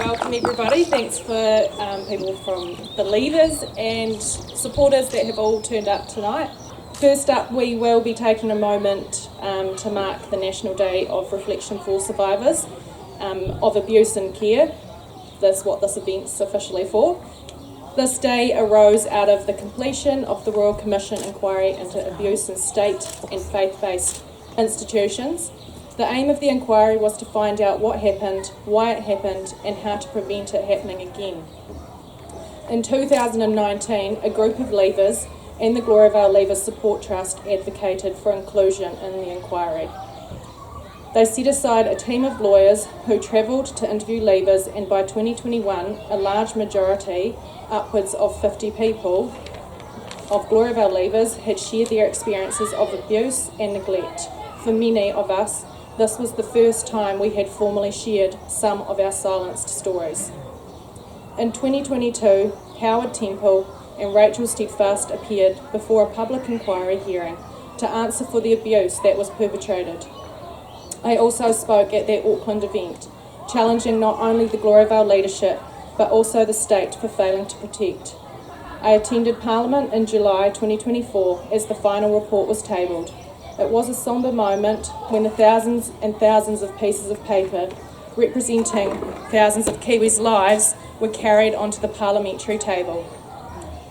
Welcome everybody. Thanks for people from the leaders and supporters that have all turned up tonight. First up, we will be taking a moment to mark the National Day of Reflection for Survivors of Abuse and Care. That's what this event's officially for. This day arose out of the completion of the Royal Commission inquiry into abuse in state and faith-based institutions. The aim of the inquiry was to find out what happened, why it happened, and how to prevent it happening again. In 2019, a group of Leavers and the Gloriavale Leavers Support Trust advocated for inclusion in the inquiry. They set aside a team of lawyers who travelled to interview Leavers, and by 2021, a large majority, upwards of 50 people, of Gloriavale Leavers had shared their experiences of abuse and neglect. For many of us, this was the first time we had formally shared some of our silenced stories. In 2022, Howard Temple and Rachel Steadfast appeared before a public inquiry hearing to answer for the abuse that was perpetrated. I also spoke at that Auckland event, challenging not only the Gloriavale leadership, but also the state for failing to protect. I attended Parliament in July 2024 as the final report was tabled. It was a sombre moment when the thousands and thousands of pieces of paper representing thousands of Kiwis' lives were carried onto the parliamentary table.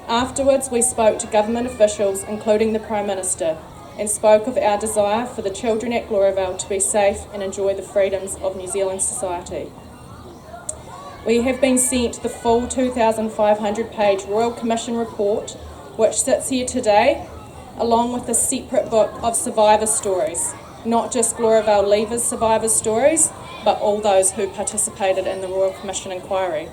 Afterwards, we spoke to government officials, including the Prime Minister, and spoke of our desire for the children at Gloriavale to be safe and enjoy the freedoms of New Zealand society. We have been sent the full 2,500-page Royal Commission report, which sits here today, along with a separate book of survivor stories, not just Gloriavale Leavers survivor stories, but all those who participated in the Royal Commission inquiry.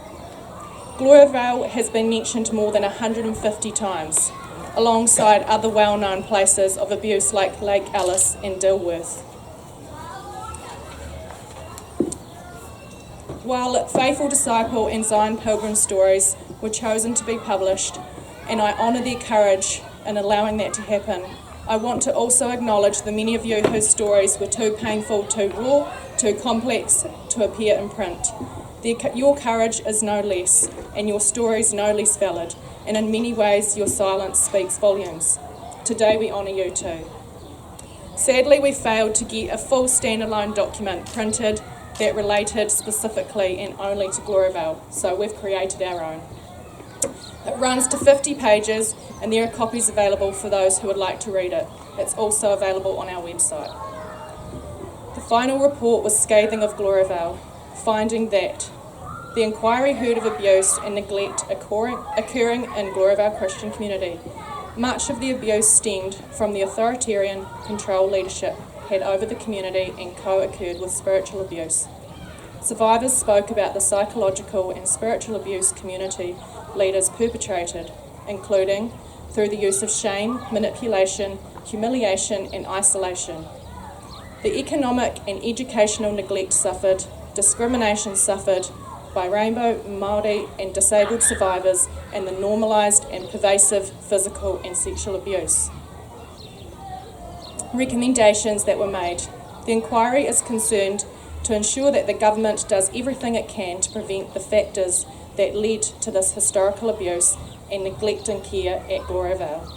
Gloriavale has been mentioned more than 150 times, alongside other well-known places of abuse like Lake Alice and Dilworth. While Faithful Disciple and Zion Pilgrim stories were chosen to be published, and I honour their courage in allowing that to happen, I want to also acknowledge the many of you whose stories were too painful, too raw, too complex to appear in print. Your courage is no less, and your stories no less valid, and in many ways your silence speaks volumes. Today we honour you too. Sadly, we failed to get a full standalone document printed that related specifically and only to Gloriavale, so we've created our own. It runs to 50 pages, and there are copies available for those who would like to read it. It's also available on our website. The final report was scathing of Gloriavale, finding that the inquiry heard of abuse and neglect occurring in Gloriavale Christian community. Much of the abuse stemmed from the authoritarian control leadership had over the community and co-occurred with spiritual abuse. Survivors spoke about the psychological and spiritual abuse community leaders perpetrated, including through the use of shame, manipulation, humiliation and isolation. The economic and educational neglect suffered, discrimination suffered by Rainbow, Māori and disabled survivors, and the normalised and pervasive physical and sexual abuse. Recommendations that were made. The inquiry is concerned to ensure that the government does everything it can to prevent the factors that led to this historical abuse and neglect and care at Gloriavale.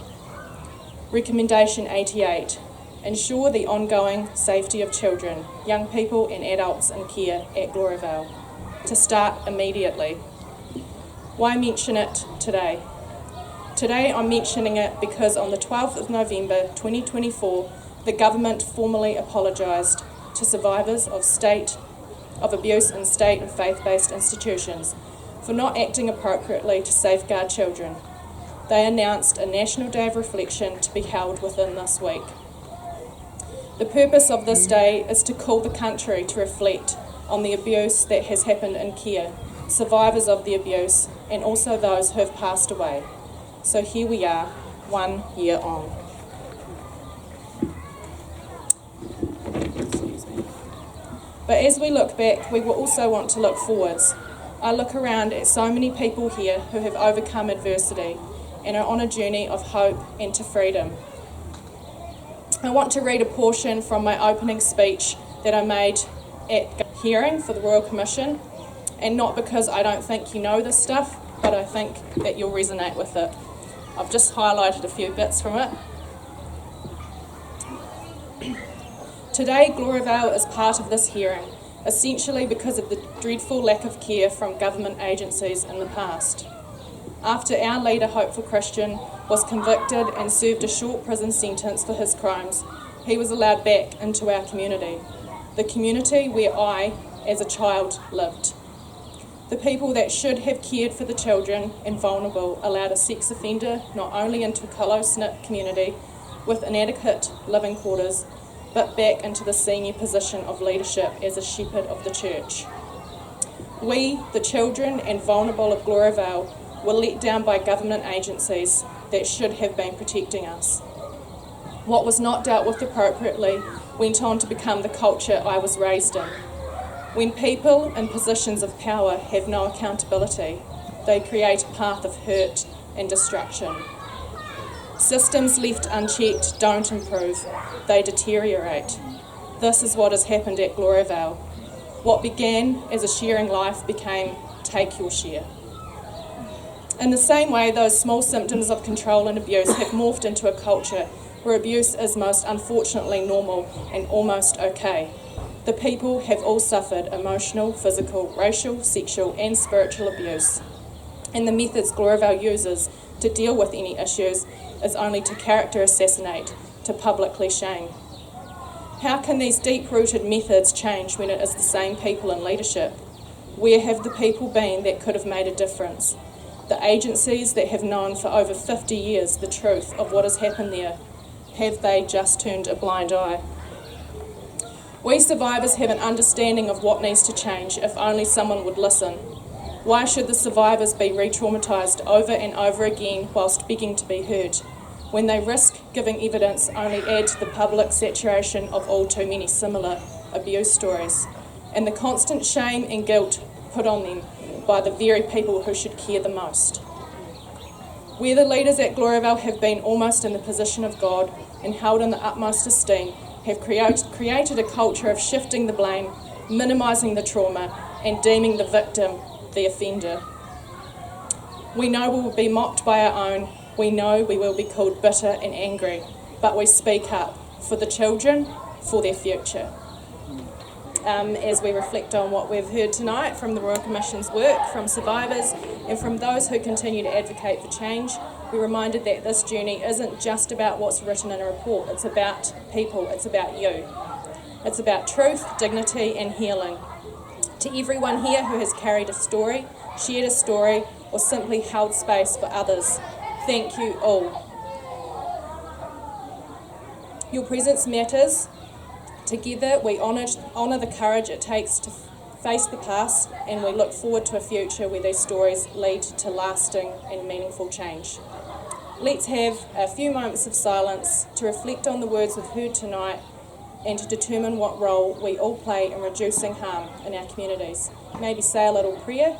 Recommendation 88. Ensure the ongoing safety of children, young people and adults in care at Gloriavale. To start immediately. Why mention it today? Today I'm mentioning it because on the 12th of November 2024, the government formally apologised to survivors of abuse in state and faith-based institutions for not acting appropriately to safeguard children. They announced a National Day of Reflection to be held within this week. The purpose of this day is to call the country to reflect on the abuse that has happened in care, survivors of the abuse, and also those who have passed away. So here we are, 1 year on. But as we look back, we will also want to look forwards. I look around at so many people here who have overcome adversity and are on a journey of hope and to freedom. I want to read a portion from my opening speech that I made at hearing for the Royal Commission, and not because I don't think you know this stuff, but I think that you'll resonate with it. I've just highlighted a few bits from it. Today, Gloriavale is part of this hearing, essentially because of the dreadful lack of care from government agencies in the past. After our leader, Hopeful Christian, was convicted and served a short prison sentence for his crimes, he was allowed back into our community, the community where I, as a child, lived. The people that should have cared for the children and vulnerable allowed a sex offender not only into a close-knit community with inadequate living quarters, but back into the senior position of leadership as a shepherd of the church. We, the children and vulnerable of Gloriavale, were let down by government agencies that should have been protecting us. What was not dealt with appropriately went on to become the culture I was raised in. When people in positions of power have no accountability, they create a path of hurt and destruction. Systems left unchecked don't improve, they deteriorate. This is what has happened at Gloriavale. What began as a sharing life became take your share. In the same way, those small symptoms of control and abuse have morphed into a culture where abuse is most unfortunately normal and almost okay. The people have all suffered emotional, physical, racial, sexual and spiritual abuse. And the methods Gloriavale uses to deal with any issues is only to character assassinate, to publicly shame. How can these deep-rooted methods change when it is the same people in leadership? Where have the people been that could have made a difference? The agencies that have known for over 50 years the truth of what has happened there, have they just turned a blind eye? We survivors have an understanding of what needs to change if only someone would listen. Why should the survivors be re-traumatised over and over again whilst begging to be heard? When they risk giving evidence only add to the public saturation of all too many similar abuse stories, and the constant shame and guilt put on them by the very people who should care the most. Where the leaders at Gloriavale have been almost in the position of God and held in the utmost esteem, have created a culture of shifting the blame, minimising the trauma, and deeming the victim the offender. We know we will be mocked by our own, we know we will be called bitter and angry, but we speak up for the children, for their future. As we reflect on what we've heard tonight from the Royal Commission's work, from survivors and from those who continue to advocate for change, we're reminded that this journey isn't just about what's written in a report, it's about people, it's about you. It's about truth, dignity and healing. To everyone here who has carried a story, shared a story, or simply held space for others, thank you all. Your presence matters. Together we honour the courage it takes to face the past, and we look forward to a future where these stories lead to lasting and meaningful change. Let's have a few moments of silence to reflect on the words we've heard tonight and to determine what role we all play in reducing harm in our communities. Maybe say a little prayer